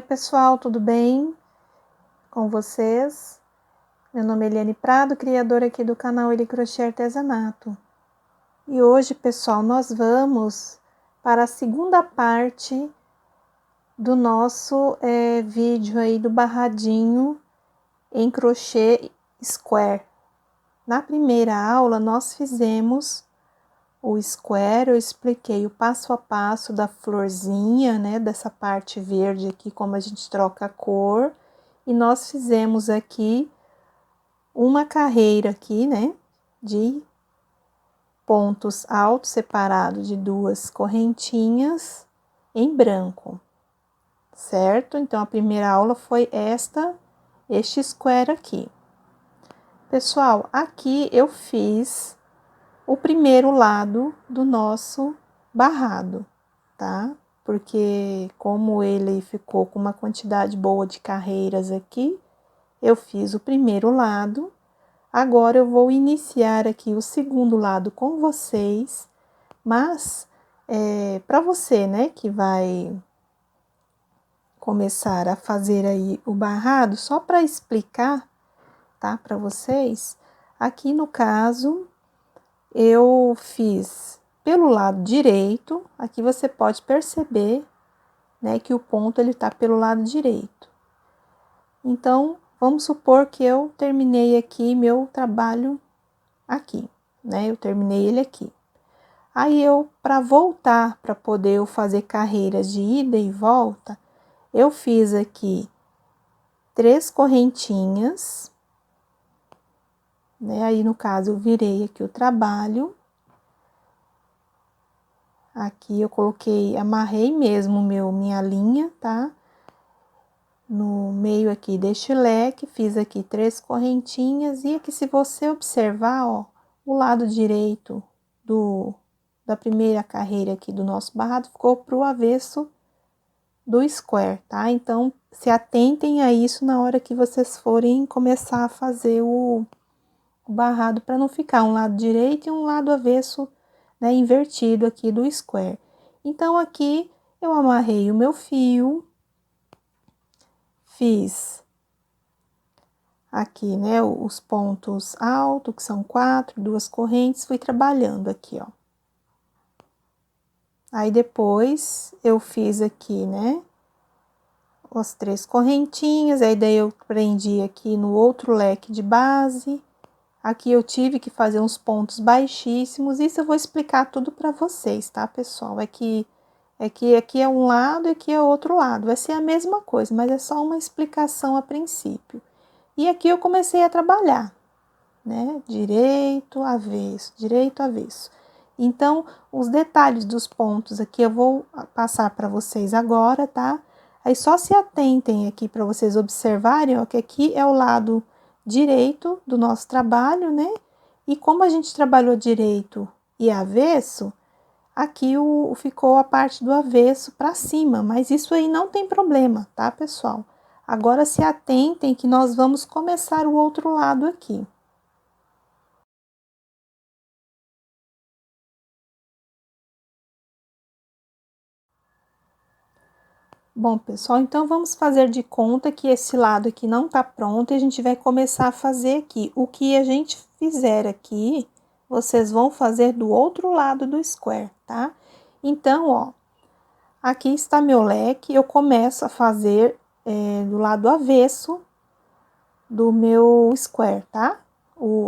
pessoal, tudo bem com vocês? Meu nome é Eliane Prado, criadora aqui do canal Eli Crochê Artesanato. E hoje, pessoal, nós vamos para a segunda parte do nosso vídeo aí do barradinho em crochê square. Na primeira aula, nós fizemos o square, eu expliquei o passo a passo da florzinha, né, dessa parte verde aqui, como a gente troca a cor. E nós fizemos aqui uma carreira aqui, né, de pontos altos separados de duas correntinhas em branco, certo? Então, a primeira aula foi este square aqui. Pessoal, aqui eu fiz o primeiro lado do nosso barrado, tá? Porque como ele ficou com uma quantidade boa de carreiras aqui, eu fiz o primeiro lado. Agora eu vou iniciar aqui o segundo lado com vocês, mas para você, né, que vai começar a fazer aí o barrado, só para explicar, tá, para vocês, aqui no caso eu fiz pelo lado direito, aqui você pode perceber, né, que o ponto ele tá pelo lado direito. Então, vamos supor que eu terminei aqui meu trabalho aqui, né? Eu terminei ele aqui. Aí, para voltar, para poder eu fazer carreiras de ida e volta, eu fiz aqui 3 correntinhas, né? Aí, no caso, eu virei aqui o trabalho. Aqui eu coloquei, amarrei mesmo minha linha, tá? No meio aqui deste leque, fiz aqui 3 correntinhas, e aqui se você observar, ó, o lado direito da primeira carreira aqui do nosso barrado ficou pro avesso do square, tá? Então, se atentem a isso na hora que vocês forem começar a fazer o barrado, para não ficar um lado direito e um lado avesso, né, invertido aqui do square. Então, aqui eu amarrei o meu fio, fiz aqui, né, os pontos altos, que são 4, 2 correntes, fui trabalhando aqui, ó. Aí, depois, eu fiz aqui, né, as 3 correntinhas, aí daí eu prendi aqui no outro leque de base. Aqui eu tive que fazer uns pontos baixíssimos, isso eu vou explicar tudo para vocês, tá, pessoal? Aqui é um lado e aqui é outro lado, vai ser a mesma coisa, mas é só uma explicação a princípio. E aqui eu comecei a trabalhar, né? Direito, avesso. Então, os detalhes dos pontos aqui eu vou passar para vocês agora, tá? Aí, só se atentem aqui para vocês observarem, ó, que aqui é o lado direito do nosso trabalho, né? E como a gente trabalhou direito e avesso, aqui ficou a parte do avesso para cima, mas isso aí não tem problema, tá, pessoal? Agora, se atentem que nós vamos começar o outro lado aqui. Bom, pessoal, então vamos fazer de conta que esse lado aqui não tá pronto e a gente vai começar a fazer aqui. O que a gente fizer aqui, vocês vão fazer do outro lado do square, tá? Então, ó, aqui está meu leque, eu começo a fazer do lado avesso do meu square, tá?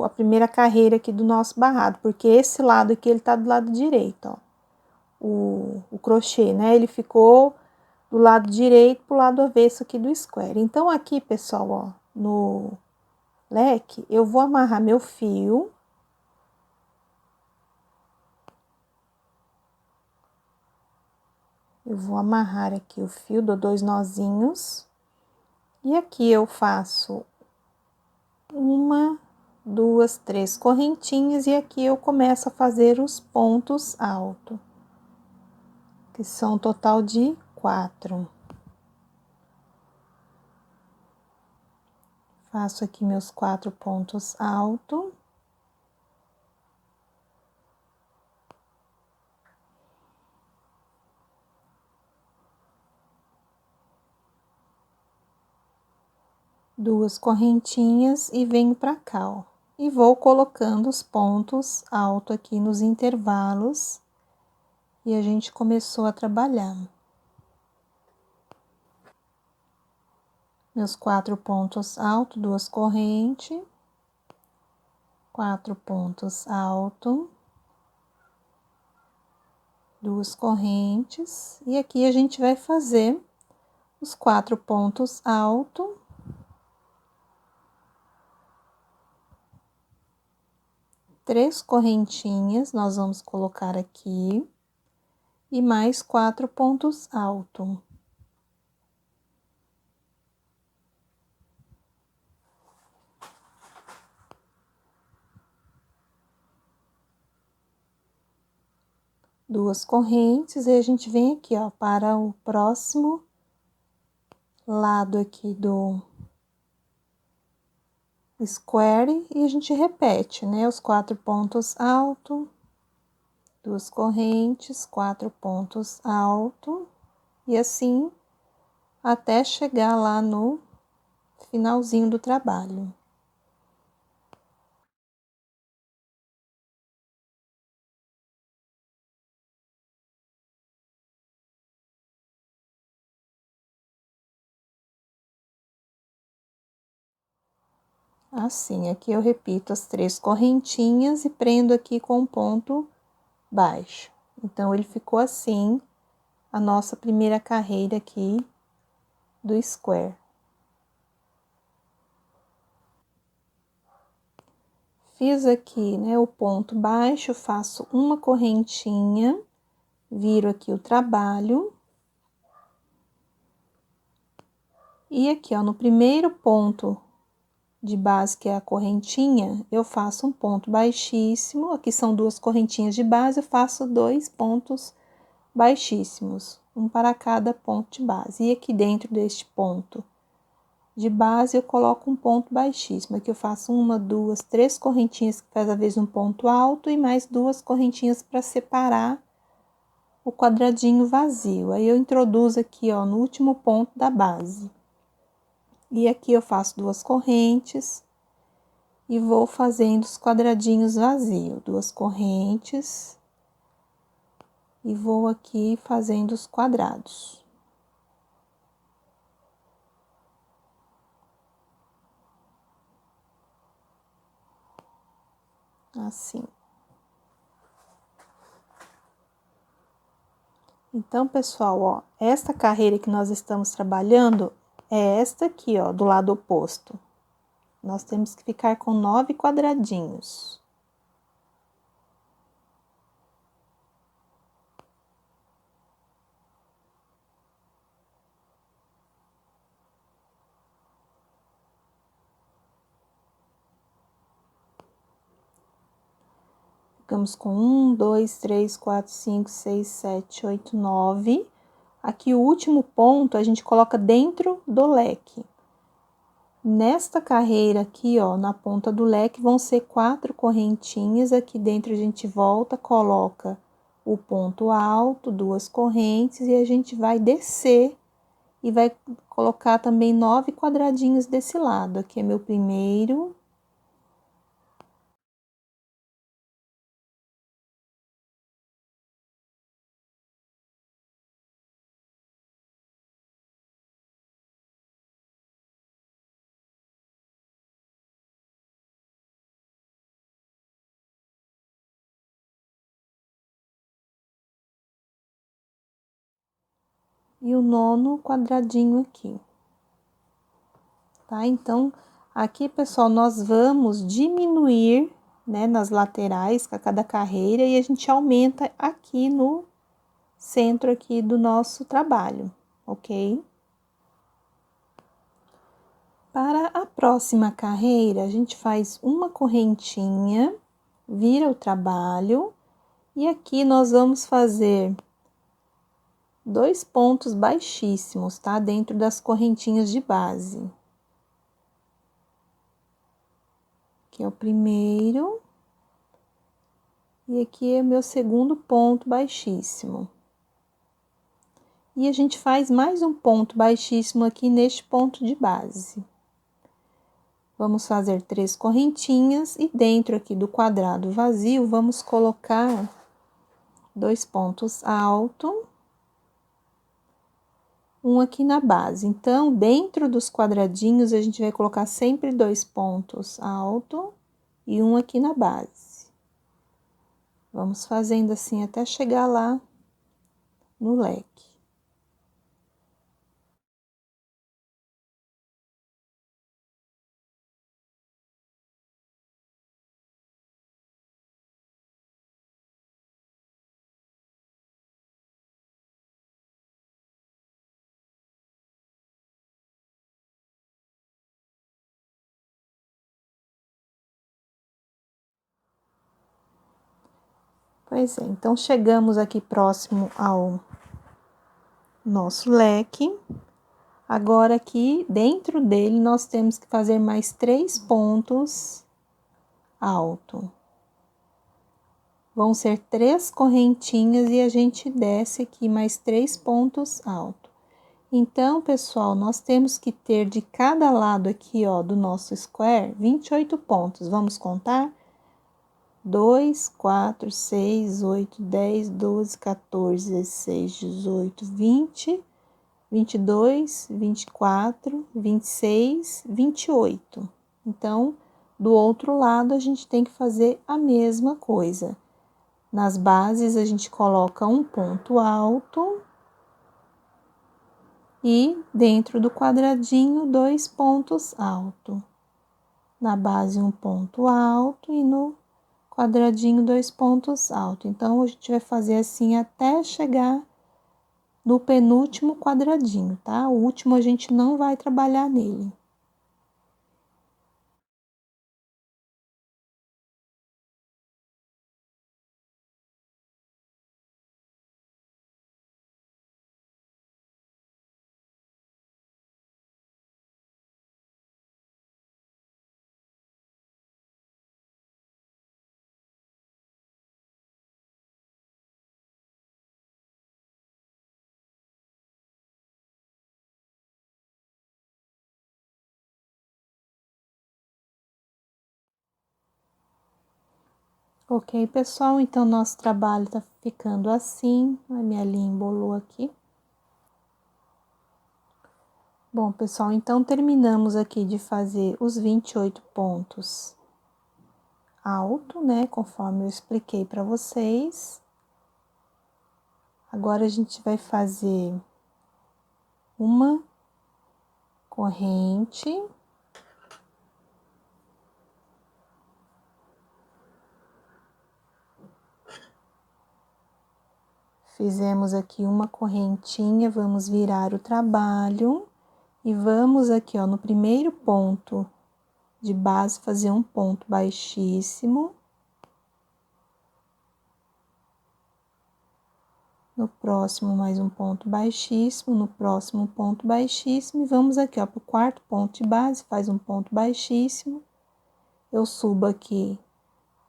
A primeira carreira aqui do nosso barrado, porque esse lado aqui, ele tá do lado direito, ó. O crochê, né? Ele ficou do lado direito pro lado avesso aqui do square. Então, aqui, pessoal, ó, no leque, eu vou amarrar meu fio. Eu vou amarrar aqui o fio, dou 2 nozinhos. E aqui eu faço 1, 2, 3 correntinhas, e aqui eu começo a fazer os pontos altos, que são um total de 4. Faço aqui meus 4 pontos altos. 2 correntinhas e venho pra cá, ó. E vou colocando os pontos altos aqui nos intervalos. E a gente começou a trabalhar. Meus 4 pontos altos, 2 correntes. 4 pontos altos. 2 correntes. E aqui a gente vai fazer os 4 pontos altos. 3 correntinhas, nós vamos colocar aqui. E mais 4 pontos altos. Duas correntes, e a gente vem aqui, ó, para o próximo lado aqui do square, e a gente repete, né, os 4 pontos altos, 2 correntes, 4 pontos altos, e assim até chegar lá no finalzinho do trabalho. Assim, aqui eu repito as 3 correntinhas e prendo aqui com um ponto baixo. Então, ele ficou assim, a nossa primeira carreira aqui do square. Fiz aqui, né, o ponto baixo, faço uma correntinha, viro aqui o trabalho. E aqui, ó, no primeiro ponto de base, que é a correntinha, eu faço um ponto baixíssimo. Aqui são 2 correntinhas de base, eu faço 2 pontos baixíssimos, um para cada ponto de base. E aqui dentro deste ponto de base, eu coloco um ponto baixíssimo. Aqui eu faço 1, 2, 3 correntinhas, cada vez um ponto alto, e mais 2 correntinhas para separar o quadradinho vazio. Aí, eu introduzo aqui, ó, no último ponto da base. E aqui eu faço 2 correntes e vou fazendo os quadradinhos vazios. 2 correntes e vou aqui fazendo os quadrados. Assim. Então, pessoal, ó, esta carreira que nós estamos trabalhando é esta aqui, ó, do lado oposto. Nós temos que ficar com 9 quadradinhos. Ficamos com 1, 2, 3, 4, 5, 6, 7, 8, 9. Aqui, o último ponto, a gente coloca dentro do leque. Nesta carreira aqui, ó, na ponta do leque, vão ser 4 correntinhas. Aqui dentro a gente volta, coloca o ponto alto, 2 correntes, e a gente vai descer e vai colocar também 9 quadradinhos desse lado. Aqui é meu primeiro. E o nono quadradinho aqui. Tá? Então, aqui, pessoal, nós vamos diminuir, né, nas laterais, a cada carreira, e a gente aumenta aqui no centro aqui do nosso trabalho, ok? Para a próxima carreira, a gente faz uma correntinha, vira o trabalho, e aqui nós vamos fazer 2 pontos baixíssimos, tá? Dentro das correntinhas de base. Aqui é o primeiro. E aqui é meu segundo ponto baixíssimo. E a gente faz mais um ponto baixíssimo aqui neste ponto de base. Vamos fazer 3 correntinhas e dentro aqui do quadrado vazio, vamos colocar 2 pontos altos, um aqui na base. Então, dentro dos quadradinhos, a gente vai colocar sempre 2 pontos altos e um aqui na base. Vamos fazendo assim até chegar lá no leque. Pois é, então chegamos aqui próximo ao nosso leque. Agora aqui dentro dele nós temos que fazer mais 3 pontos alto. Vão ser 3 correntinhas e a gente desce aqui mais 3 pontos alto. Então, pessoal, nós temos que ter de cada lado aqui, ó, do nosso square, 28 pontos. Vamos contar? 2, 4, 6, 8, 10, 12, 14, 16, 18, 20, 22, 24, 26, 28. Então, do outro lado, a gente tem que fazer a mesma coisa. Nas bases, a gente coloca um ponto alto e dentro do quadradinho, 2 pontos altos. Na base, um ponto alto e no quadradinho, 2 pontos altos. Então, a gente vai fazer assim até chegar no penúltimo quadradinho, tá? O último a gente não vai trabalhar nele. Ok, pessoal, então nosso trabalho tá ficando assim. A minha linha embolou aqui. Bom, pessoal, então terminamos aqui de fazer os 28 pontos alto, né? Conforme eu expliquei para vocês. Agora a gente vai fazer uma corrente. Fizemos aqui uma correntinha, vamos virar o trabalho e vamos aqui, ó, no primeiro ponto de base, fazer um ponto baixíssimo. No próximo, mais um ponto baixíssimo, no próximo, ponto baixíssimo, e vamos aqui, ó, pro quarto ponto de base, faz um ponto baixíssimo. Eu subo aqui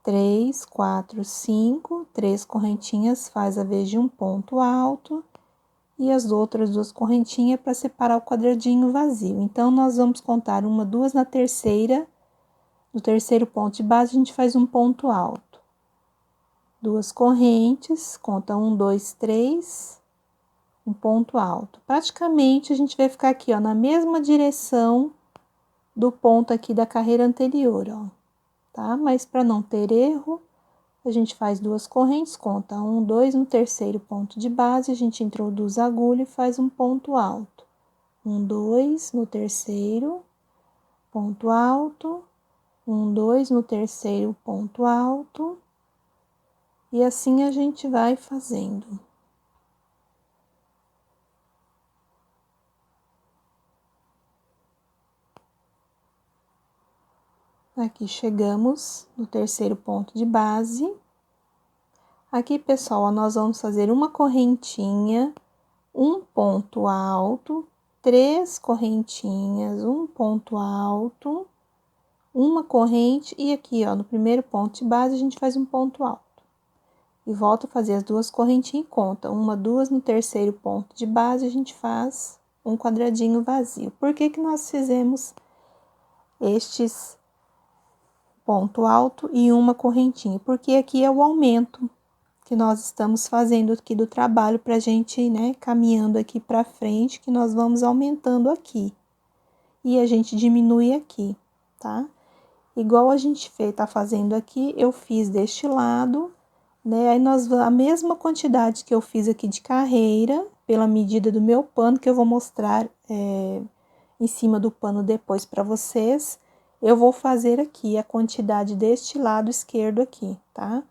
3, 4, 5, 3 correntinhas, faz a vez de um ponto alto, e as outras 2 correntinhas para separar o quadradinho vazio. Então, nós vamos contar uma, 2 na terceira, no terceiro ponto de base, a gente faz um ponto alto. 2 correntes, conta 1, 2, 3, um ponto alto. Praticamente, a gente vai ficar aqui, ó, na mesma direção do ponto aqui da carreira anterior, ó, tá? Mas para não ter erro, a gente faz 2 correntes, conta 1, 2, no terceiro ponto de base, a gente introduz a agulha e faz um ponto alto. 1, 2, no terceiro, ponto alto, 1, 2, no terceiro, ponto alto, e assim a gente vai fazendo. Aqui chegamos no terceiro ponto de base. Aqui, pessoal, ó, nós vamos fazer uma correntinha, um ponto alto, 3 correntinhas, um ponto alto, uma corrente, e aqui, ó, no primeiro ponto de base, a gente faz um ponto alto. E volta a fazer as 2 correntinhas e conta. 1, 2, no terceiro ponto de base, a gente faz um quadradinho vazio. Por que que nós fizemos estes ponto alto e uma correntinha, porque aqui é o aumento que nós estamos fazendo aqui do trabalho pra gente, né, caminhando aqui pra frente, que nós vamos aumentando aqui. E a gente diminui aqui, tá? Igual a gente tá fazendo aqui, eu fiz deste lado, né? Aí a mesma quantidade que eu fiz aqui de carreira, pela medida do meu pano, que eu vou mostrar em cima do pano depois para vocês, eu vou fazer aqui a quantidade deste lado esquerdo aqui, tá?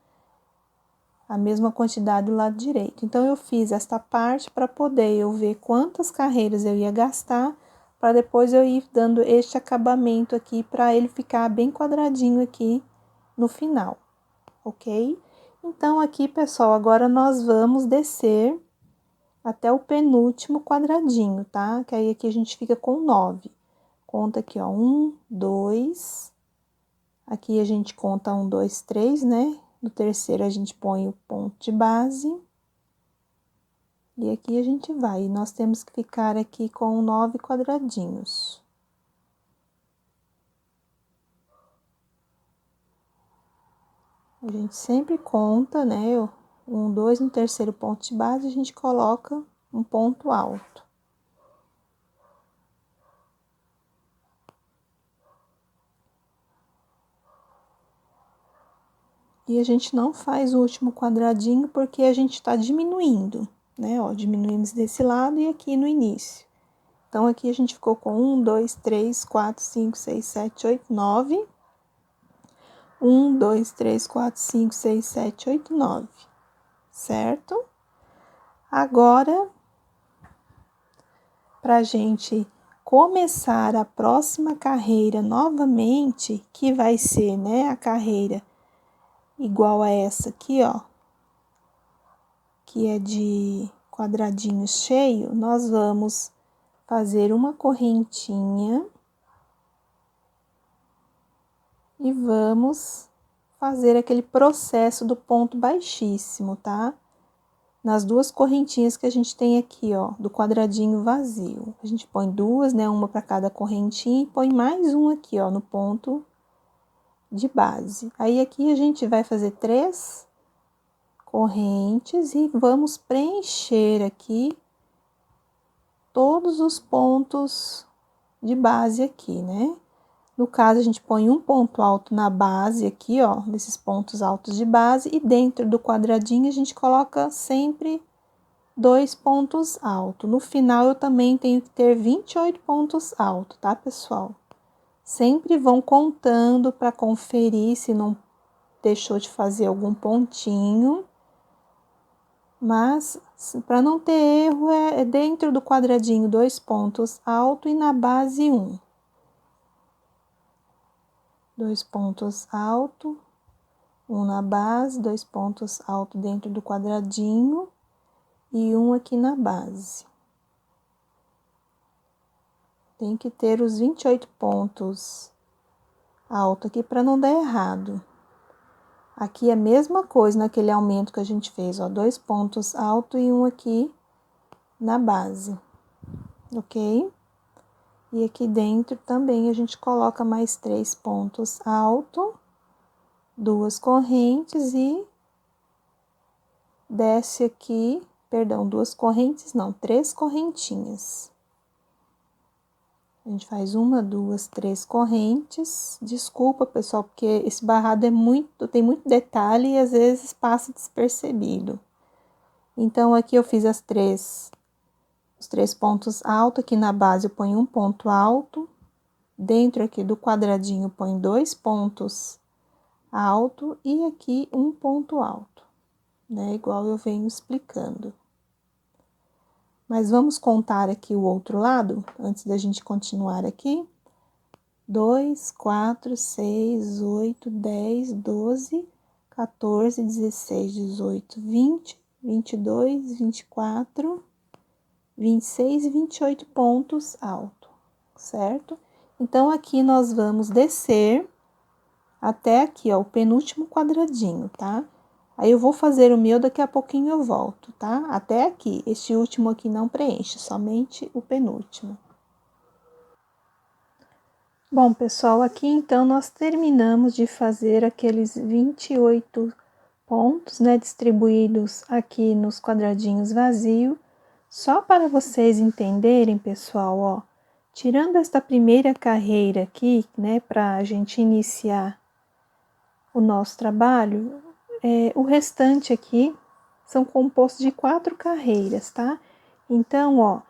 A mesma quantidade do lado direito. Então, eu fiz esta parte para poder eu ver quantas carreiras eu ia gastar, para depois eu ir dando este acabamento aqui, para ele ficar bem quadradinho aqui no final, ok? Então, aqui, pessoal, agora nós vamos descer até o penúltimo quadradinho, tá? Que aí aqui a gente fica com 9. Conta aqui, ó, 1, 2. Aqui a gente conta 1, 2, 3, né? No terceiro a gente põe o ponto de base. E aqui a gente vai. E nós temos que ficar aqui com 9 quadradinhos. A gente sempre conta, né? 1, 2, no terceiro ponto de base, a gente coloca um ponto alto. E a gente não faz o último quadradinho porque a gente tá diminuindo, né? Ó, diminuímos desse lado e aqui no início. Então, aqui a gente ficou com 1, 2, 3, 4, 5, 6, 7, 8, 9. 1, 2, 3, 4, 5, 6, 7, 8, 9. Certo? Agora, pra gente começar a próxima carreira novamente, que vai ser, né, a carreira igual a essa aqui, ó, que é de quadradinho cheio, nós vamos fazer uma correntinha e vamos fazer aquele processo do ponto baixíssimo, tá? Nas duas correntinhas que a gente tem aqui, ó, do quadradinho vazio. A gente põe duas, né, uma para cada correntinha e põe mais um aqui, ó, no ponto de base. Aí, aqui a gente vai fazer 3 correntes e vamos preencher aqui todos os pontos de base aqui, né? No caso, a gente põe um ponto alto na base aqui, ó, nesses pontos altos de base, e dentro do quadradinho a gente coloca sempre 2 pontos altos. No final, eu também tenho que ter 28 pontos altos, tá, pessoal? Sempre vão contando para conferir se não deixou de fazer algum pontinho. Mas, para não ter erro, é dentro do quadradinho 2 pontos altos e na base 1. 2 pontos altos, 1 na base, 2 pontos altos dentro do quadradinho e 1 aqui na base. Tem que ter os 28 pontos altos aqui para não dar errado. Aqui é a mesma coisa naquele aumento que a gente fez, ó, 2 pontos altos e 1 aqui na base, ok? E aqui dentro também a gente coloca mais 3 pontos altos, 2 correntes e desce aqui, perdão, 2 correntes não, 3 correntinhas. A gente faz 1, 2, 3 correntes. Desculpa, pessoal, porque esse barrado tem muito detalhe e às vezes passa despercebido. Então, aqui eu fiz os 3 pontos altos, aqui na base eu ponho um ponto alto, dentro aqui do quadradinho eu ponho 2 pontos alto e aqui um ponto alto, né? Igual eu venho explicando. Mas vamos contar aqui o outro lado, antes da gente continuar aqui. 2, 4, 6, 8, 10, 12, 14, 16, 18, 20, 22, 24, 26 e 28 pontos altos, certo? Então, aqui nós vamos descer até aqui, ó, o penúltimo quadradinho, tá? Aí, eu vou fazer o meu, daqui a pouquinho eu volto, tá? Até aqui. Este último aqui não preenche, somente o penúltimo. Bom, pessoal, aqui então nós terminamos de fazer aqueles 28 pontos, né, distribuídos aqui nos quadradinhos vazios. Só para vocês entenderem, pessoal, ó, tirando esta primeira carreira aqui, né, para a gente iniciar o nosso trabalho, o restante aqui são compostos de 4 carreiras, tá? Então, ó,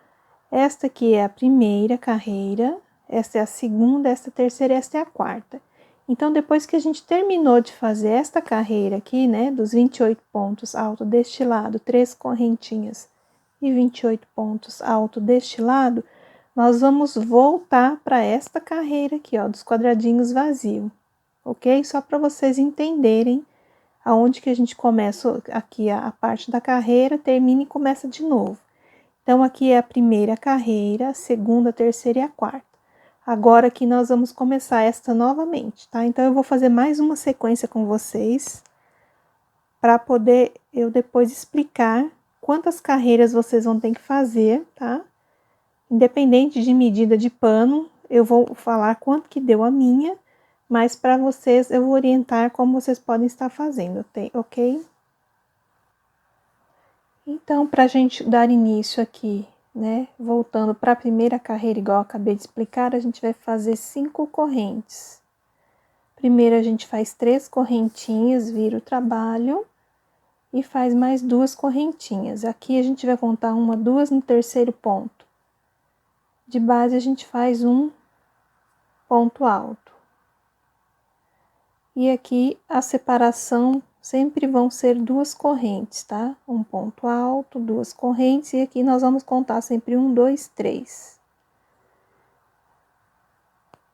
esta aqui é a primeira carreira, esta é a segunda, esta é a terceira e esta é a quarta. Então, depois que a gente terminou de fazer esta carreira aqui, né, dos 28 pontos alto deste lado, 3 correntinhas e 28 pontos alto deste lado, nós vamos voltar para esta carreira aqui, ó, dos quadradinhos vazios, ok? Só para vocês entenderem aonde que a gente começa aqui a parte da carreira, termina e começa de novo. Então, aqui é a primeira carreira, a segunda, a terceira e a quarta. Agora aqui nós vamos começar esta novamente, tá? Então, eu vou fazer mais uma sequência com vocês, para poder eu depois explicar quantas carreiras vocês vão ter que fazer, tá? Independente de medida de pano, eu vou falar quanto que deu a minha, mas para vocês eu vou orientar como vocês podem estar fazendo, ok? Então, para a gente dar início aqui, né, voltando para a primeira carreira, igual eu acabei de explicar, a gente vai fazer 5 correntes. Primeiro, a gente faz 3 correntinhas, vira o trabalho e faz mais 2 correntinhas. Aqui a gente vai contar 1, 2 no terceiro ponto. De base, a gente faz um ponto alto. E aqui a separação sempre vão ser 2 correntes, tá? Um ponto alto, 2 correntes, e aqui nós vamos contar sempre 1, 2, 3.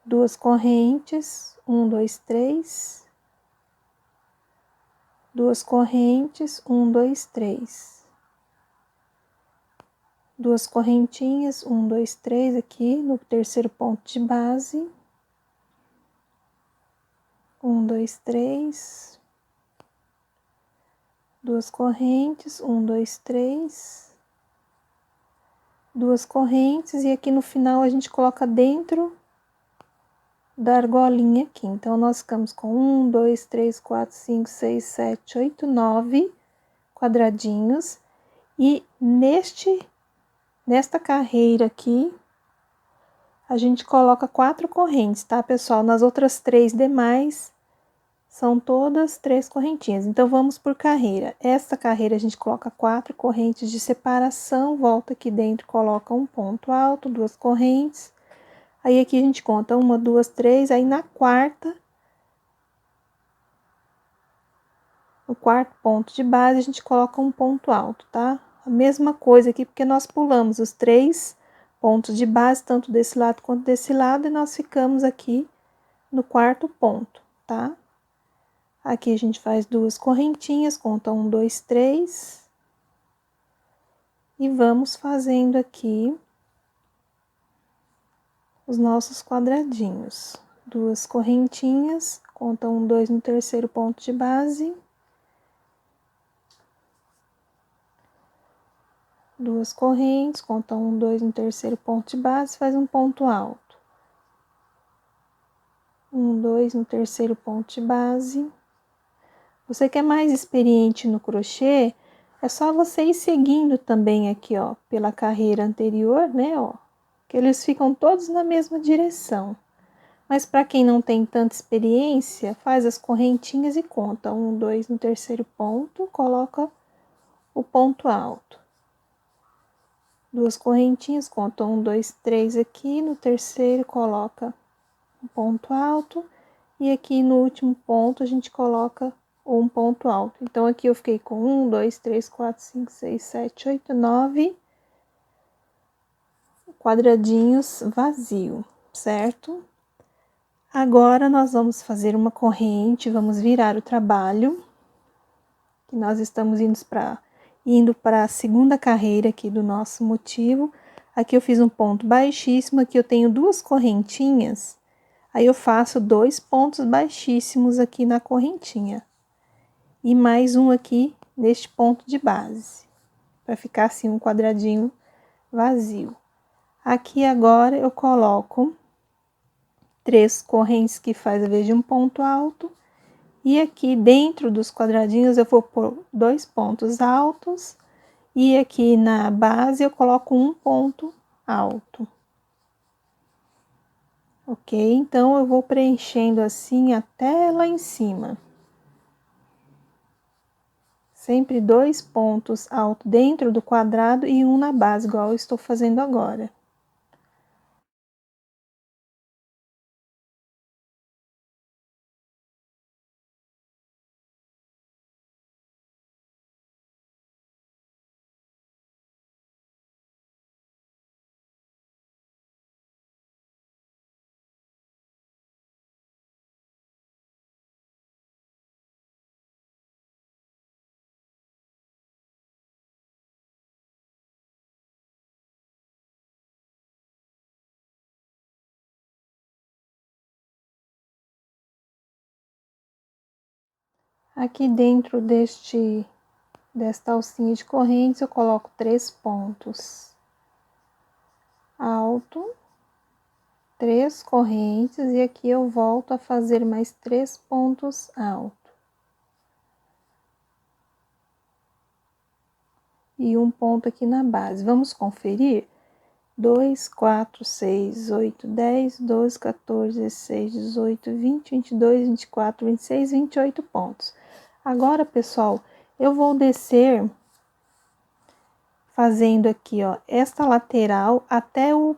2 correntes, 1, 2, 3. 2 correntes, 1, 2, 3. 2 correntinhas, 1, 2, 3 aqui no terceiro ponto de base. 1, 2, 3. 2 correntes, 1, 2, 3. 2 correntes, e aqui no final a gente coloca dentro da argolinha aqui. Então, nós ficamos com 1, 2, 3, 4, 5, 6, 7, 8, 9 quadradinhos. E nesta carreira aqui, a gente coloca 4 correntes, tá, pessoal? Nas outras 3 demais, são todas 3 correntinhas. Então, vamos por carreira. Esta carreira a gente coloca 4 correntes de separação, volta aqui dentro, coloca um ponto alto, 2 correntes. Aí, aqui a gente conta 1, 2, 3, aí na quarta, no quarto ponto de base, a gente coloca um ponto alto, tá? A mesma coisa aqui, porque nós pulamos os 3 pontos de base, tanto desse lado quanto desse lado, e nós ficamos aqui no quarto ponto, tá? Aqui a gente faz 2 correntinhas, conta 1, 2, 3. E vamos fazendo aqui os nossos quadradinhos. 2 correntinhas, conta 1, 2 no terceiro ponto de base. 2 correntes, conta 1, 2 no terceiro ponto de base, faz um ponto alto. 1, 2 no terceiro ponto de base. Você que é mais experiente no crochê, é só você ir seguindo também aqui, ó, pela carreira anterior, né, ó, que eles ficam todos na mesma direção. Mas para quem não tem tanta experiência, faz as correntinhas e conta 1, 2 no terceiro ponto, coloca o ponto alto. 2 correntinhas, conta 1, 2, 3 aqui, no terceiro coloca um ponto alto, e aqui no último ponto a gente coloca um ponto alto. Então, aqui eu fiquei com 1, 2, 3, 4, 5, 6, 7, 8, 9 quadradinhos vazio, certo? Agora, nós vamos fazer uma corrente, vamos virar o trabalho, que nós estamos indo para a segunda carreira aqui do nosso motivo. Aqui eu fiz um ponto baixíssimo, aqui eu tenho 2 correntinhas, aí eu faço 2 pontos baixíssimos aqui na correntinha. E mais um aqui neste ponto de base, para ficar assim um quadradinho vazio. Aqui agora eu coloco 3 correntes que faz a vez de um ponto alto. E aqui dentro dos quadradinhos eu vou pôr 2 pontos altos. E aqui na base eu coloco um ponto alto. Ok? Então, eu vou preenchendo assim até lá em cima. Sempre 2 pontos altos dentro do quadrado e um na base, igual eu estou fazendo agora. Aqui dentro desta alcinha de correntes, eu coloco 3 pontos alto, 3 correntes, e aqui eu volto a fazer mais 3 pontos alto. E um ponto aqui na base. Vamos conferir? 2, 4, 6, 8, 10, 12, 14, 16, 18, 20, 22, 24, 26, 28 pontos. Agora, pessoal, eu vou descer fazendo aqui, ó, esta lateral até o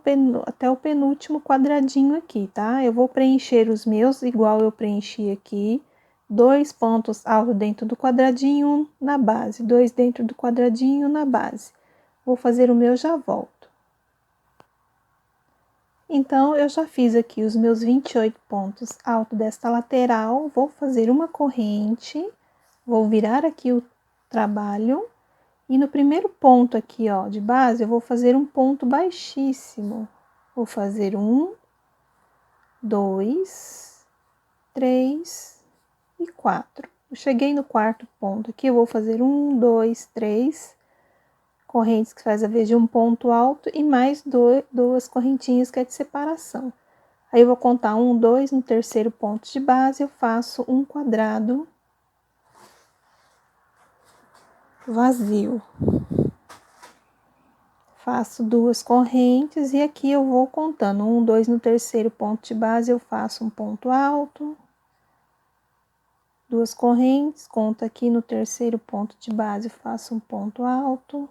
penúltimo quadradinho aqui, tá? Eu vou preencher os meus igual eu preenchi aqui. 2 pontos altos dentro do quadradinho, um na base. 2 dentro do quadradinho, na base. Vou fazer o meu, já volto. Então, eu já fiz aqui os meus 28 pontos altos desta lateral, vou fazer uma corrente, vou virar aqui o trabalho, e no primeiro ponto aqui, ó, de base, eu vou fazer um ponto baixíssimo. Vou fazer 1, 2, 3 e 4. Eu cheguei no quarto ponto aqui, eu vou fazer 1, 2, 3 correntes que faz a vez de um ponto alto e mais 2 correntinhas que é de separação. Aí eu vou contar 1, 2, no terceiro ponto de base eu faço um quadrado vazio. Faço 2 correntes e aqui eu vou contando 1, 2, no terceiro ponto de base eu faço um ponto alto, 2 correntes, conto aqui no terceiro ponto de base eu faço um ponto alto,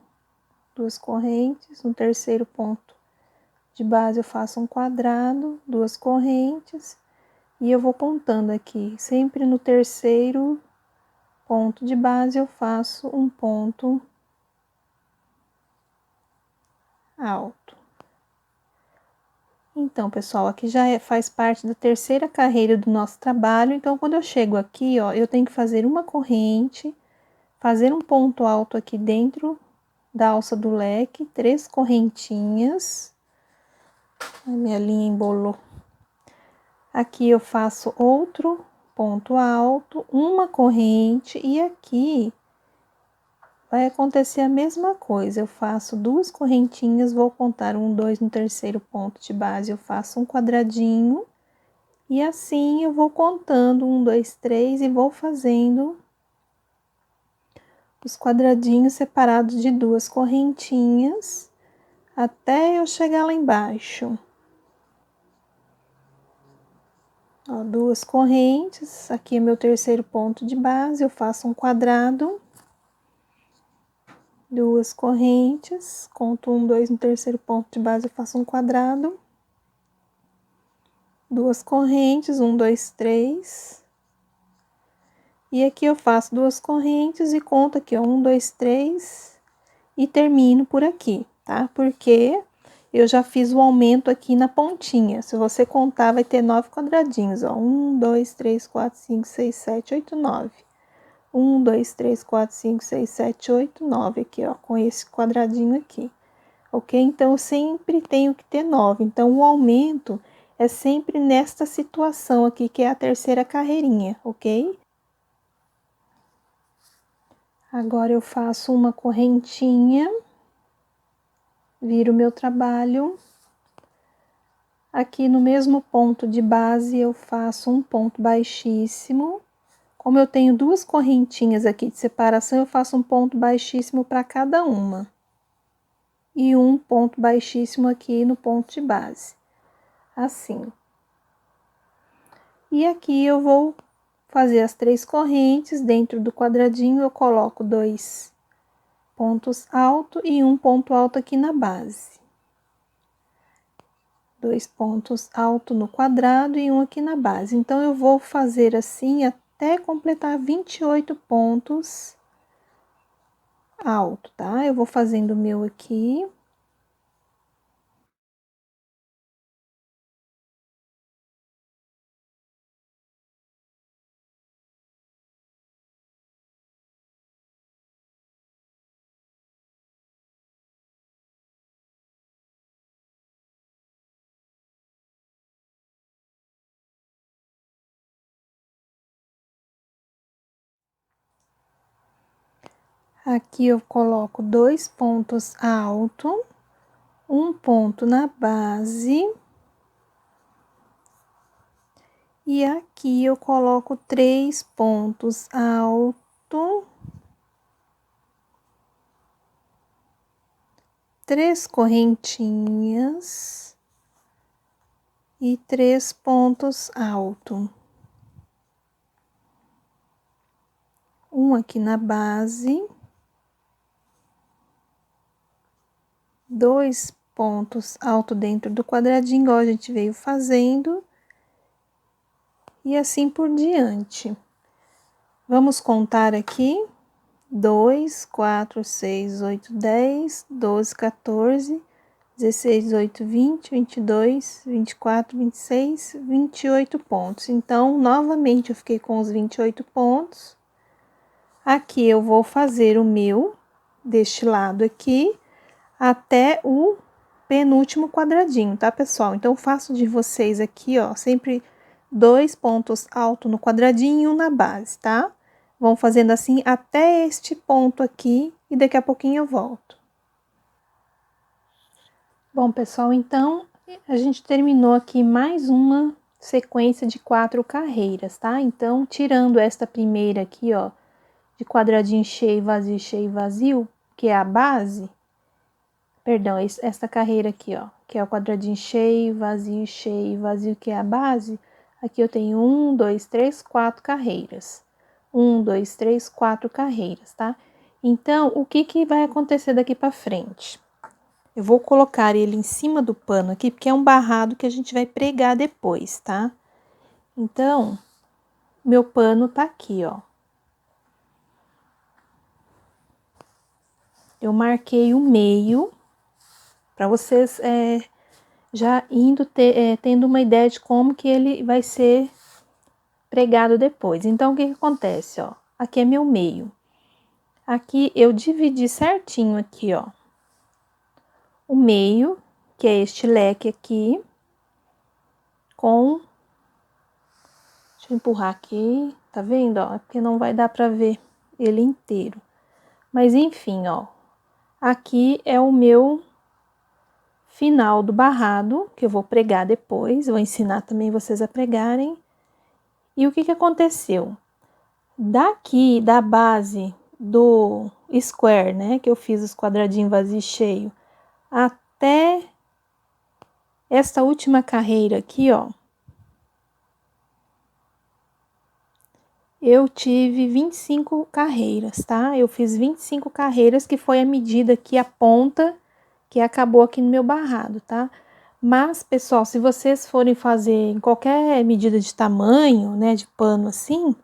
2 correntes, no terceiro ponto de base eu faço um quadrado, 2 correntes, e eu vou contando aqui, sempre no terceiro ponto de base eu faço um ponto alto. Então, pessoal, aqui já faz parte da terceira carreira do nosso trabalho, então quando eu chego aqui, ó, eu tenho que fazer uma corrente, fazer um ponto alto aqui dentro da alça do leque, 3 correntinhas. A minha linha embolou. Aqui eu faço outro ponto alto, uma corrente, e aqui vai acontecer a mesma coisa. Eu faço 2 correntinhas, vou contar 1, 2 no terceiro ponto de base, eu faço um quadradinho, e assim eu vou contando 1, 2, 3 e vou fazendo os quadradinhos separados de 2 correntinhas até eu chegar lá embaixo. Ó, 2 correntes, aqui é meu terceiro ponto de base, eu faço um quadrado, 2 correntes, conto 1, 2 no terceiro ponto de base, eu faço um quadrado, 2 correntes, 1, 2, 3, e aqui eu faço 2 correntes e conto aqui, ó, 1, 2, 3, e termino por aqui, tá? Porque eu já fiz o aumento aqui na pontinha. Se você contar, vai ter 9 quadradinhos, ó. 1, 2, 3, 4, 5, 6, 7, 8, 9. 1, 2, 3, 4, 5, 6, 7, 8, 9 aqui, ó, com esse quadradinho aqui. Ok? Então, eu sempre tenho que ter 9. Então, o aumento é sempre nesta situação aqui, que é a terceira carreirinha, ok? Agora, eu faço uma correntinha, viro meu trabalho, Aqui no mesmo ponto de base, eu faço um ponto baixíssimo. Como eu tenho duas correntinhas aqui de separação, eu faço um ponto baixíssimo para cada uma. E um ponto baixíssimo aqui no ponto de base. Assim. E aqui eu vou fazer as 3 correntes. Dentro do quadradinho, eu coloco 2 pontos altos e um ponto alto aqui na base. 2 pontos altos no quadrado e um aqui na base. Então, eu vou fazer assim até completar 28 pontos alto, tá? Eu vou fazendo o meu aqui. Aqui eu coloco 2 pontos altos, um ponto na base. E aqui eu coloco 3 pontos altos, 3 correntinhas e 3 pontos altos. Um aqui na base, 2 pontos altos dentro do quadradinho, igual a gente veio fazendo, e assim por diante. Vamos contar aqui: 2, 4, 6, 8, 10, 12, 14, 16, 18, 20, 22, 24, 26, 28 pontos. Então, novamente, eu fiquei com os 28 pontos. Aqui eu vou fazer o meu, deste lado aqui, até o penúltimo quadradinho, tá, pessoal? Então, eu faço de vocês aqui, ó, sempre 2 pontos altos no quadradinho e um na base, tá? Vão fazendo assim até este ponto aqui e daqui a pouquinho eu volto. Bom, pessoal, então, a gente terminou aqui mais uma sequência de 4 carreiras, tá? Então, tirando esta primeira aqui, ó, de quadradinho cheio, vazio, que é a base, perdão, esta carreira aqui, ó, que é o quadradinho cheio, vazio, que é a base, aqui eu tenho 1, 2, 3, 4 carreiras. 1, 2, 3, 4 carreiras, tá? Então, o que vai acontecer daqui pra frente? Eu vou colocar ele em cima do pano aqui, porque é um barrado que a gente vai pregar depois, tá? Então, meu pano tá aqui, ó. Eu marquei o meio, para vocês já tendo uma ideia de como que ele vai ser pregado depois. Então, o que acontece, ó? Aqui é meu meio. Aqui eu dividi certinho aqui, ó, o meio, que é este leque aqui, com... Deixa eu empurrar aqui, tá vendo, ó? Porque não vai dar pra ver ele inteiro. Mas, enfim, ó, aqui é o meu final do barrado, que eu vou pregar depois, vou ensinar também vocês a pregarem. E o que aconteceu? Daqui, da base do square, né, que eu fiz os quadradinhos vazio e cheio, até esta última carreira aqui, ó, eu tive 25 carreiras, tá? Eu fiz 25 carreiras, que foi a medida aqui, a ponta, que acabou aqui no meu barrado, tá? Mas, pessoal, se vocês forem fazer em qualquer medida de tamanho, né, de pano assim,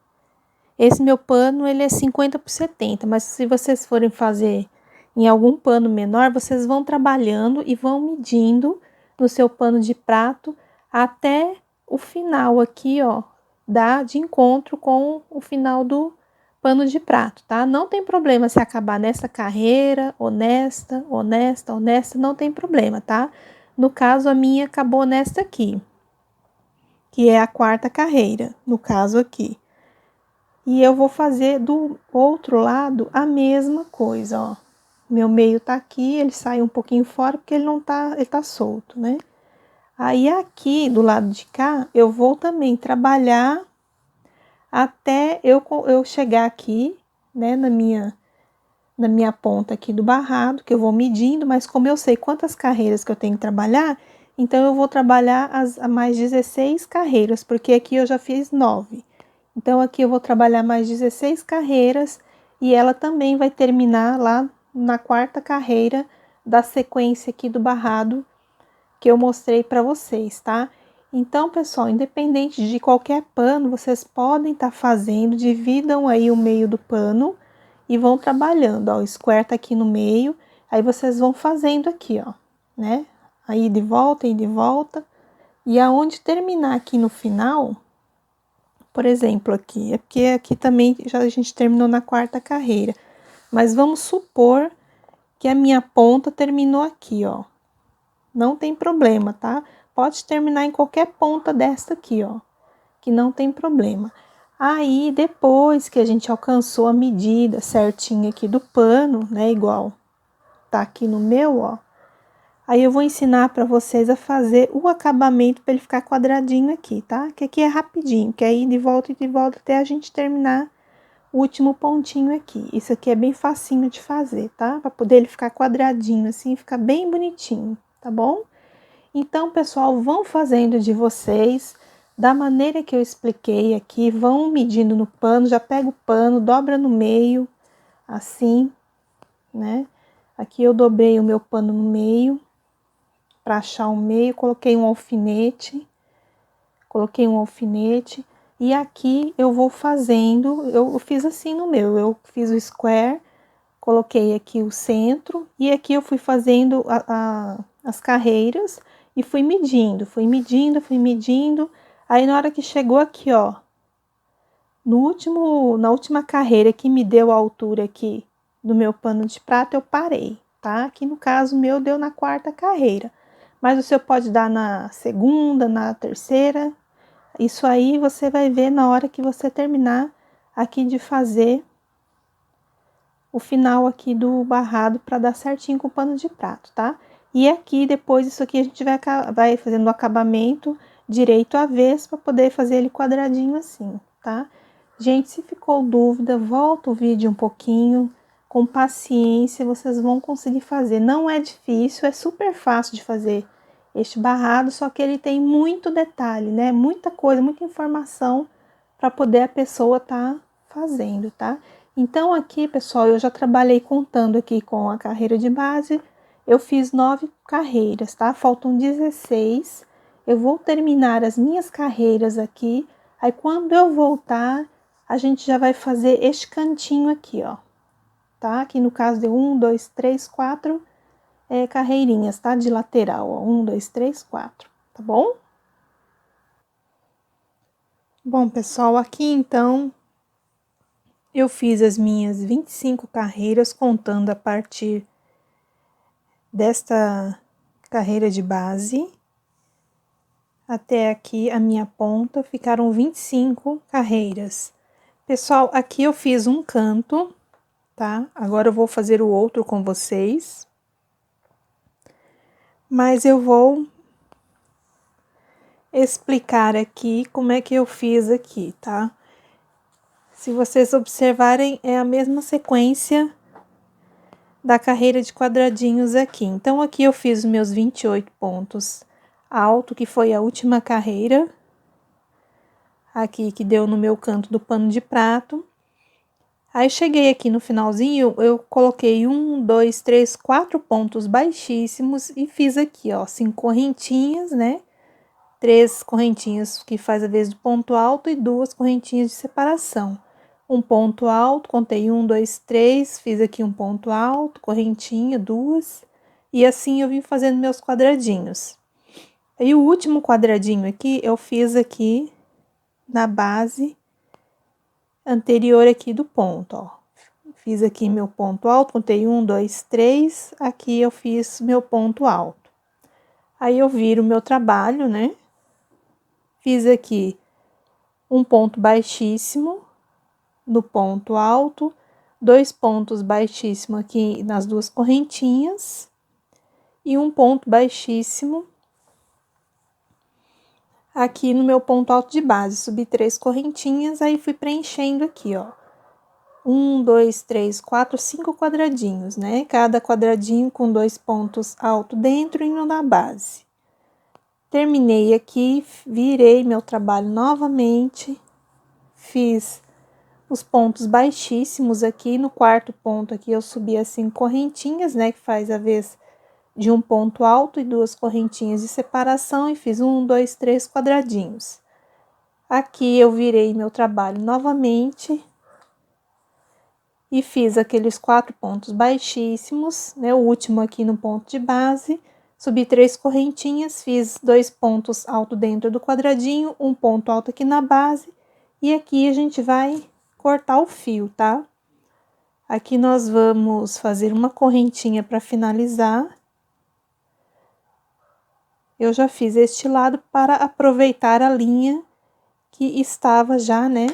esse meu pano, ele é 50 por 70, mas se vocês forem fazer em algum pano menor, vocês vão trabalhando e vão medindo no seu pano de prato até o final aqui, ó, dá de encontro com o final do pano de prato, tá? Não tem problema se acabar nessa carreira, ou nesta, não tem problema, tá? No caso, a minha acabou nesta aqui, que é a 4ª carreira, no caso aqui. E eu vou fazer do outro lado a mesma coisa, ó. Meu meio tá aqui, ele sai um pouquinho fora porque ele não tá, ele tá solto, né? Aí aqui do lado de cá, eu vou também trabalhar até eu chegar aqui, né, na minha ponta aqui do barrado, que eu vou medindo, mas como eu sei quantas carreiras que eu tenho que trabalhar, então eu vou trabalhar as mais 16 carreiras, porque aqui eu já fiz 9. Então aqui eu vou trabalhar mais 16 carreiras e ela também vai terminar lá na 4ª carreira da sequência aqui do barrado que eu mostrei para vocês, tá? Então, pessoal, independente de qualquer pano, vocês podem estar fazendo, dividam aí o meio do pano e vão trabalhando, ó, o square tá aqui no meio, aí vocês vão fazendo aqui, ó, né? Aí de volta e de volta, e aonde terminar aqui no final, por exemplo, aqui, é porque aqui também já a gente terminou na 4ª carreira, mas vamos supor que a minha ponta terminou aqui, ó. Não tem problema, tá? Pode terminar em qualquer ponta desta aqui, ó, que não tem problema. Aí, depois que a gente alcançou a medida certinha aqui do pano, né, igual tá aqui no meu, ó, aí eu vou ensinar para vocês a fazer o acabamento para ele ficar quadradinho aqui, tá? Que aqui é rapidinho, que aí de volta e de volta até a gente terminar o último pontinho aqui. Isso aqui é bem facinho de fazer, tá? Para poder ele ficar quadradinho assim, ficar bem bonitinho, tá bom? Então, pessoal, vão fazendo de vocês da maneira que eu expliquei aqui, vão medindo no pano, já pega o pano, dobra no meio, assim, né? Aqui eu dobrei o meu pano no meio, para achar o meio, coloquei um alfinete, e aqui eu vou fazendo, eu fiz assim no meu, eu fiz o square, coloquei aqui o centro, e aqui eu fui fazendo as carreiras, e fui medindo, aí na hora que chegou aqui, ó, na última carreira que me deu a altura aqui do meu pano de prata, eu parei, tá? Aqui no caso meu deu na 4ª carreira, mas o seu pode dar na 2ª, na 3ª, isso aí você vai ver na hora que você terminar aqui de fazer o final aqui do barrado para dar certinho com o pano de prato, tá? E aqui, depois, isso aqui a gente vai fazendo o acabamento direito avesso para poder fazer ele quadradinho assim, tá? Gente, se ficou dúvida, volta o vídeo um pouquinho, com paciência, vocês vão conseguir fazer. Não é difícil, é super fácil de fazer este barrado, só que ele tem muito detalhe, né? Muita coisa, muita informação para poder a pessoa tá fazendo, tá? Então, aqui, pessoal, eu já trabalhei contando aqui com a carreira de base, eu fiz 9 carreiras, tá? Faltam 16, eu vou terminar as minhas carreiras aqui, aí quando eu voltar, a gente já vai fazer este cantinho aqui, ó, tá? Aqui no caso deu 1, 2, 3, 4 carreirinhas, tá? De lateral, ó, 1, 2, 3, 4, tá bom? Bom, pessoal, aqui então eu fiz as minhas 25 carreiras, contando a partir desta carreira de base até aqui a minha ponta, ficaram 25 carreiras. Pessoal, aqui eu fiz um canto, tá? Agora eu vou fazer o outro com vocês. Mas eu vou explicar aqui como é que eu fiz aqui, tá? Se vocês observarem, é a mesma sequência da carreira de quadradinhos aqui. Então, aqui eu fiz os meus 28 pontos alto, que foi a última carreira, aqui que deu no meu canto do pano de prato. Aí, cheguei aqui no finalzinho, eu coloquei 1, 2, 3, 4 pontos baixíssimos e fiz aqui, ó, 5 correntinhas, né? 3 correntinhas que faz a vez do ponto alto e 2 correntinhas de separação. Um ponto alto, contei 1, 2, 3, fiz aqui um ponto alto, correntinha, 2, e assim eu vim fazendo meus quadradinhos. Aí o último quadradinho aqui, eu fiz aqui na base anterior aqui do ponto, ó. Fiz aqui meu ponto alto, contei 1, 2, 3, aqui eu fiz meu ponto alto. Aí eu viro o meu trabalho, né? Fiz aqui um ponto baixíssimo no ponto alto, 2 pontos baixíssimos aqui nas 2 correntinhas e um ponto baixíssimo aqui no meu ponto alto de base, subi 3 correntinhas, aí fui preenchendo aqui, ó. 1, 2, 3, 4, 5 quadradinhos, né? Cada quadradinho com 2 pontos altos dentro e um na base. Terminei aqui, virei meu trabalho novamente, fiz os pontos baixíssimos aqui. No quarto ponto aqui eu subi as 5 correntinhas, né? Que faz a vez de um ponto alto e 2 correntinhas de separação, e fiz 1, 2, 3 quadradinhos. Aqui eu virei meu trabalho novamente e fiz aqueles 4 pontos baixíssimos, né? O último aqui no ponto de base, subi 3 correntinhas, fiz 2 pontos altos dentro do quadradinho, um ponto alto aqui na base, e aqui a gente vai cortar o fio, tá? Aqui nós vamos fazer uma correntinha para finalizar. Eu já fiz este lado para aproveitar a linha que estava já, né,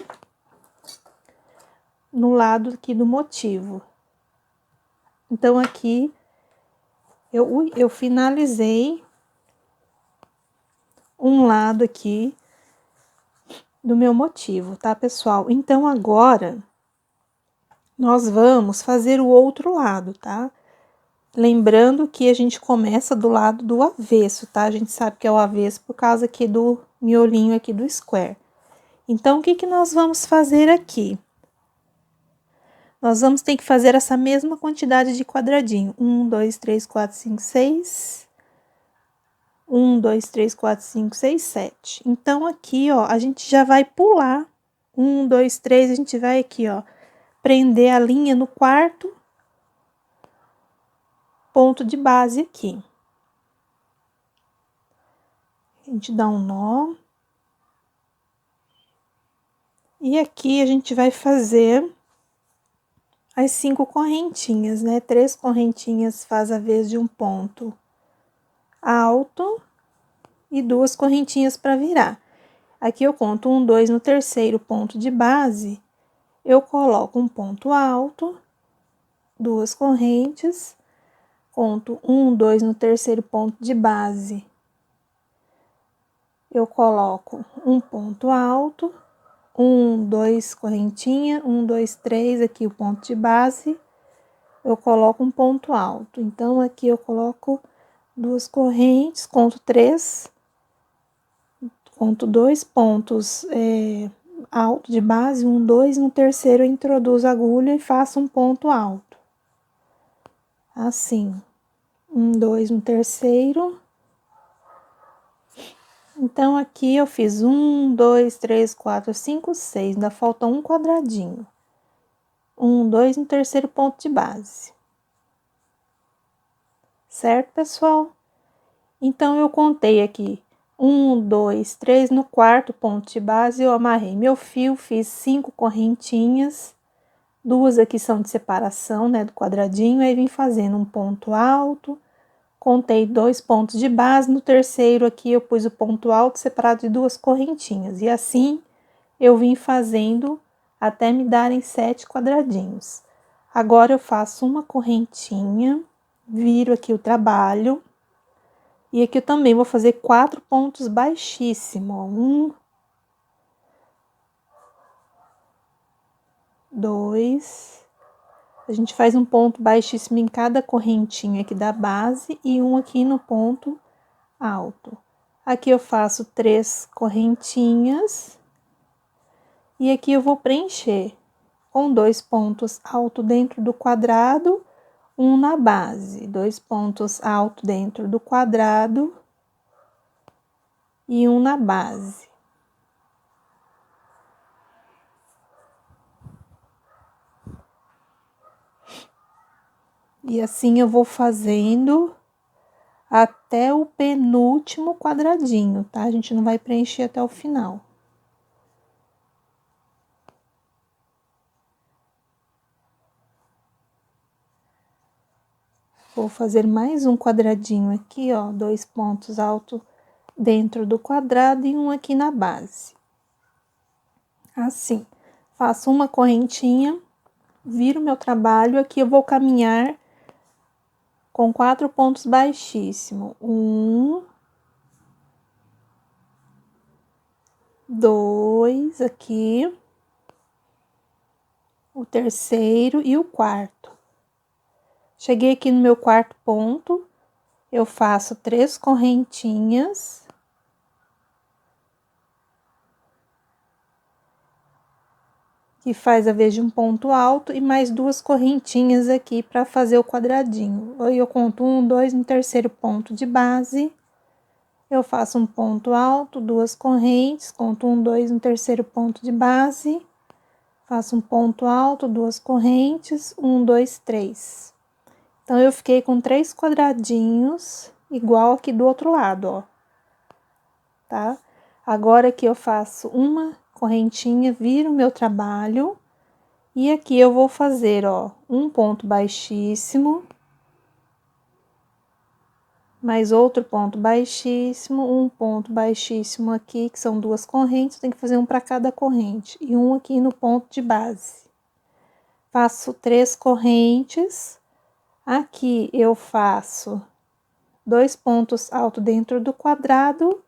no lado aqui do motivo. Então, aqui, eu finalizei um lado aqui do meu motivo, tá, pessoal? Então, agora, nós vamos fazer o outro lado, tá? Lembrando que a gente começa do lado do avesso, tá? A gente sabe que é o avesso por causa aqui do miolinho aqui do square. Então, o que que nós vamos fazer aqui? Nós vamos ter que fazer essa mesma quantidade de quadradinho. 1, 2, 3, 4, 5, 6. 1, 2, 3, 4, 5, 6, 7. Então, aqui, ó, a gente já vai pular. 1, 2, 3, a gente vai aqui, ó, prender a linha no quarto ponto de base aqui. A gente dá um nó. E aqui a gente vai fazer as 5 correntinhas, né? 3 correntinhas faz a vez de um ponto alto e 2 correntinhas para virar. Aqui eu conto 1, 2 no terceiro ponto de base, eu coloco um ponto alto, 2 correntes, conto 1, 2 no terceiro ponto de base, eu coloco um ponto alto, 1, 2 correntinha, 1, 2, 3, aqui o ponto de base, eu coloco um ponto alto. Então, aqui eu coloco 2 correntes, conto 3, conto 2 pontos alto de base, 1, 2, no terceiro eu introduzo a agulha e faço um ponto alto. Assim, 1, 2 no terceiro. Então, aqui eu fiz 1, 2, 3, 4, 5, 6, ainda falta um quadradinho. 1, 2 no terceiro ponto de base. Certo, pessoal? Então, eu contei aqui 1, 2, 3, no quarto ponto de base, eu amarrei meu fio, fiz 5 correntinhas, 2 aqui são de separação, né, do quadradinho, aí vim fazendo um ponto alto, contei 2 pontos de base, no terceiro aqui eu pus o ponto alto separado de 2 correntinhas, e assim eu vim fazendo até me darem 7 quadradinhos. Agora eu faço uma correntinha, viro aqui o trabalho, e aqui eu também vou fazer 4 pontos baixíssimos, ó. 1, 2, a gente faz um ponto baixíssimo em cada correntinha aqui da base e um aqui no ponto alto. Aqui eu faço 3 correntinhas e aqui eu vou preencher com 2 pontos altos dentro do quadrado, um na base, 2 pontos altos dentro do quadrado e um na base. E assim eu vou fazendo até o penúltimo quadradinho, tá? A gente não vai preencher até o final. Vou fazer mais um quadradinho aqui, ó, 2 pontos altos dentro do quadrado e um aqui na base. Assim, faço uma correntinha, viro meu trabalho, aqui eu vou caminhar com 4 pontos baixíssimos. 1, 2 aqui, o terceiro e o quarto. Cheguei aqui no meu quarto ponto, eu faço 3 correntinhas. Que faz a vez de um ponto alto e mais 2 correntinhas aqui para fazer o quadradinho. Aí eu conto 1, 2, no terceiro ponto de base, eu faço um ponto alto, 2 correntes, conto 1, 2 no terceiro ponto de base, faço um ponto alto, 2 correntes, 1, 2, 3. Então, eu fiquei com 3 quadradinhos, igual aqui do outro lado, ó. Tá? Agora aqui eu faço uma correntinha, viro o meu trabalho, e aqui eu vou fazer, ó, um ponto baixíssimo, mais outro ponto baixíssimo, um ponto baixíssimo aqui, que são 2 correntes, tem que fazer um para cada corrente, e um aqui no ponto de base. Faço 3 correntes, aqui eu faço 2 pontos altos dentro do quadrado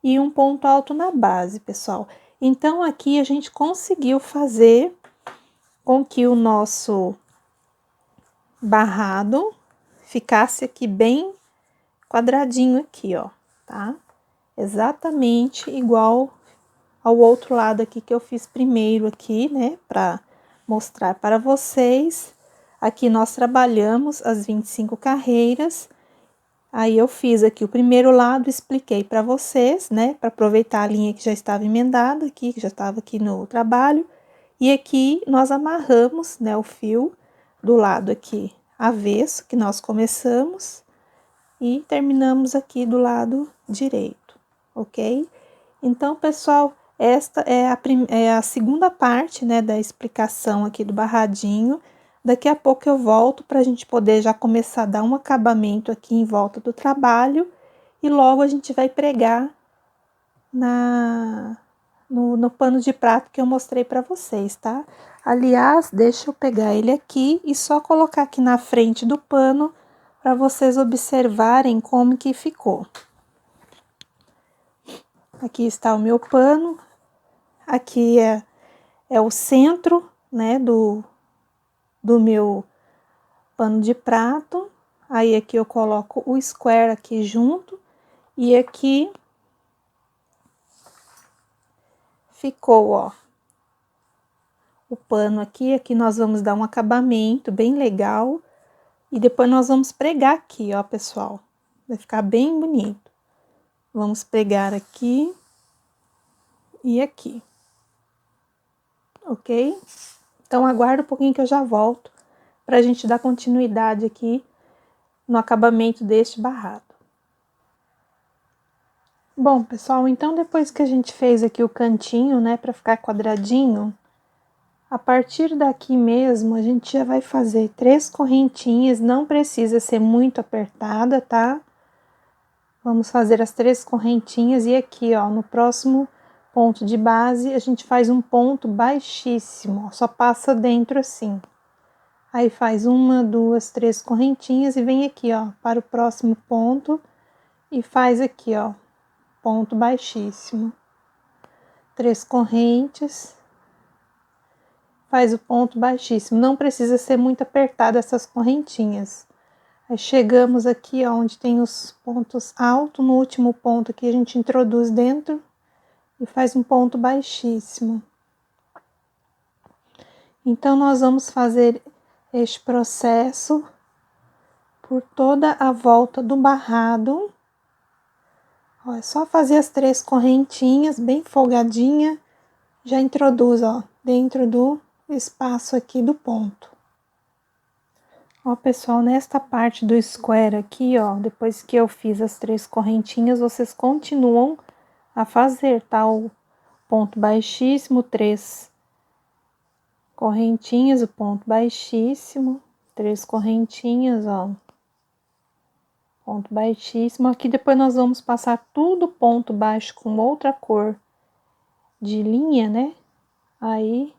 e um ponto alto na base, pessoal. Então, aqui a gente conseguiu fazer com que o nosso barrado ficasse aqui bem quadradinho aqui, ó, tá? Exatamente igual ao outro lado aqui que eu fiz primeiro aqui, né, pra mostrar para vocês. Aqui nós trabalhamos as 25 carreiras. Aí, eu fiz aqui o primeiro lado, expliquei para vocês, né, para aproveitar a linha que já estava emendada aqui, que já estava aqui no trabalho. E aqui, nós amarramos, né, o fio do lado aqui avesso, que nós começamos, e terminamos aqui do lado direito, ok? Então, pessoal, esta é a segunda parte, né, da explicação aqui do barradinho. Daqui a pouco eu volto para a gente poder já começar a dar um acabamento aqui em volta do trabalho, e logo a gente vai pregar no pano de prato que eu mostrei para vocês, tá? Aliás, deixa eu pegar ele aqui e só colocar aqui na frente do pano para vocês observarem como que ficou. Aqui está o meu pano, aqui é o centro, né, do meu pano de prato. Aí, aqui eu coloco o square aqui junto, e aqui ficou, ó, o pano aqui nós vamos dar um acabamento bem legal, e depois nós vamos pregar aqui, ó, pessoal, vai ficar bem bonito. Vamos pregar aqui e aqui, ok? Então, aguarda um pouquinho que eu já volto pra gente dar continuidade aqui no acabamento deste barrado. Bom, pessoal, então depois que a gente fez aqui o cantinho, né, para ficar quadradinho, a partir daqui mesmo a gente já vai fazer 3 correntinhas, não precisa ser muito apertada, tá? Vamos fazer as 3 correntinhas, e aqui, ó, no próximo ponto de base, a gente faz um ponto baixíssimo, ó, só passa dentro assim. Aí, faz 1, 2, 3 correntinhas e vem aqui, ó, para o próximo ponto e faz aqui, ó, ponto baixíssimo. 3 correntes, faz o ponto baixíssimo. Não precisa ser muito apertada essas correntinhas. Aí, chegamos aqui, ó, onde tem os pontos altos, no último ponto aqui a gente introduz dentro e faz um ponto baixíssimo. Então, nós vamos fazer este processo por toda a volta do barrado. Ó, é só fazer as 3 correntinhas bem folgadinha, já introduz, ó, dentro do espaço aqui do ponto. Ó, pessoal, nesta parte do square aqui, ó, depois que eu fiz as 3 correntinhas, vocês continuam a fazer, tá? O ponto baixíssimo, 3 correntinhas, o ponto baixíssimo, 3 correntinhas, ó. Ponto baixíssimo. Aqui depois nós vamos passar tudo ponto baixo com outra cor de linha, né? Aí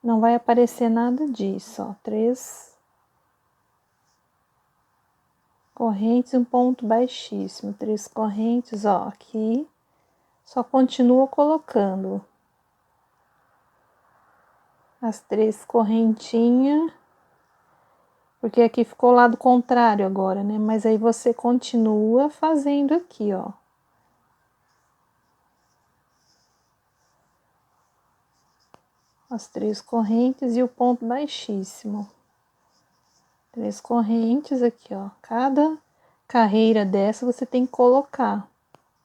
não vai aparecer nada disso, ó. 3 correntes e um ponto baixíssimo. 3 correntes, ó, aqui. Só continua colocando as 3 correntinhas, porque aqui ficou o lado contrário agora, né? Mas aí você continua fazendo aqui, ó. As 3 correntes e o ponto baixíssimo. 3 correntes aqui, ó. Cada carreira dessa você tem que colocar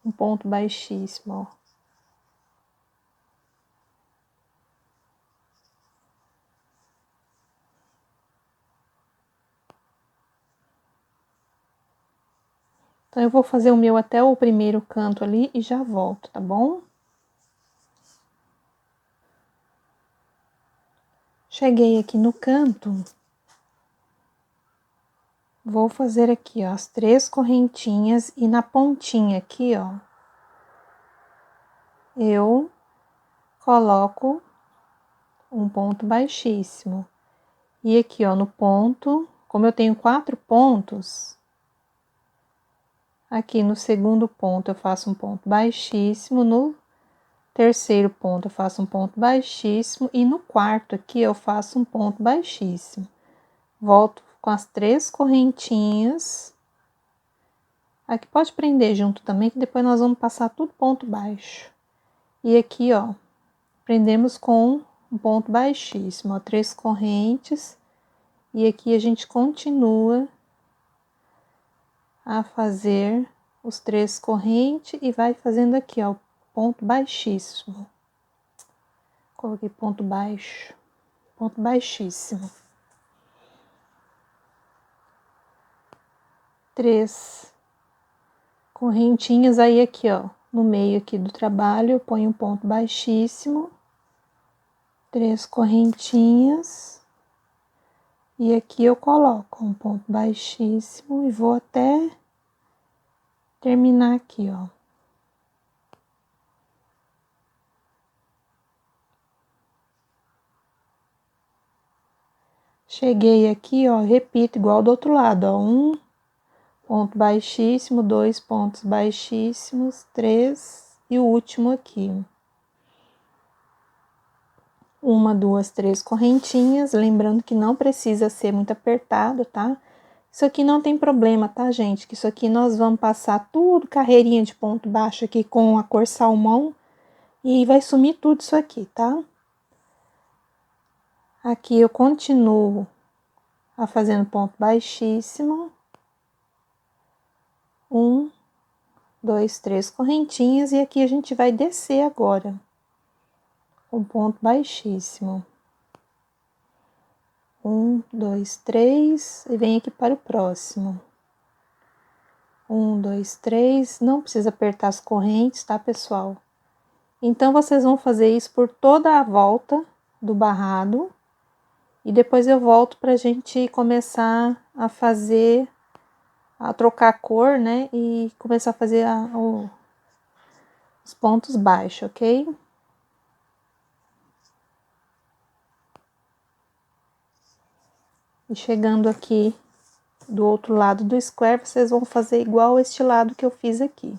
um ponto baixíssimo, ó. Então, eu vou fazer o meu até o primeiro canto ali e já volto, tá bom? Cheguei aqui no canto. Vou fazer aqui, ó, as 3 correntinhas e na pontinha aqui, ó, eu coloco um ponto baixíssimo. E aqui, ó, no ponto, como eu tenho 4 pontos, aqui no segundo ponto eu faço um ponto baixíssimo, no terceiro ponto eu faço um ponto baixíssimo e no quarto aqui eu faço um ponto baixíssimo. Volto com as 3 correntinhas. Aqui pode prender junto também, que depois nós vamos passar tudo ponto baixo. E aqui, ó, prendemos com um ponto baixíssimo, ó, 3 correntes. E aqui a gente continua a fazer os 3 correntes e vai fazendo aqui, ó, ponto baixíssimo. Coloquei ponto baixo, ponto baixíssimo. 3 correntinhas aí aqui, ó, no meio aqui do trabalho, eu ponho um ponto baixíssimo, 3 correntinhas, e aqui eu coloco um ponto baixíssimo e vou até terminar aqui, ó. Cheguei aqui, ó, repito igual do outro lado, ó, um ponto baixíssimo, 2 pontos baixíssimos, 3 e o último aqui. 1, 2, 3 correntinhas, lembrando que não precisa ser muito apertado, tá? Isso aqui não tem problema, tá, gente? Que isso aqui nós vamos passar tudo carreirinha de ponto baixo aqui com a cor salmão e vai sumir tudo isso aqui, tá? Aqui eu continuo a fazendo ponto baixíssimo. 1, 2, 3 correntinhas e aqui a gente vai descer agora. Um ponto baixíssimo. 1, 2, 3 e vem aqui para o próximo. 1, 2, 3, não precisa apertar as correntes, tá, pessoal? Então, vocês vão fazer isso por toda a volta do barrado. E depois eu volto pra gente começar a fazer, a trocar a cor, né? E começar a fazer os pontos baixos, ok? E chegando aqui do outro lado do square, vocês vão fazer igual este lado que eu fiz aqui.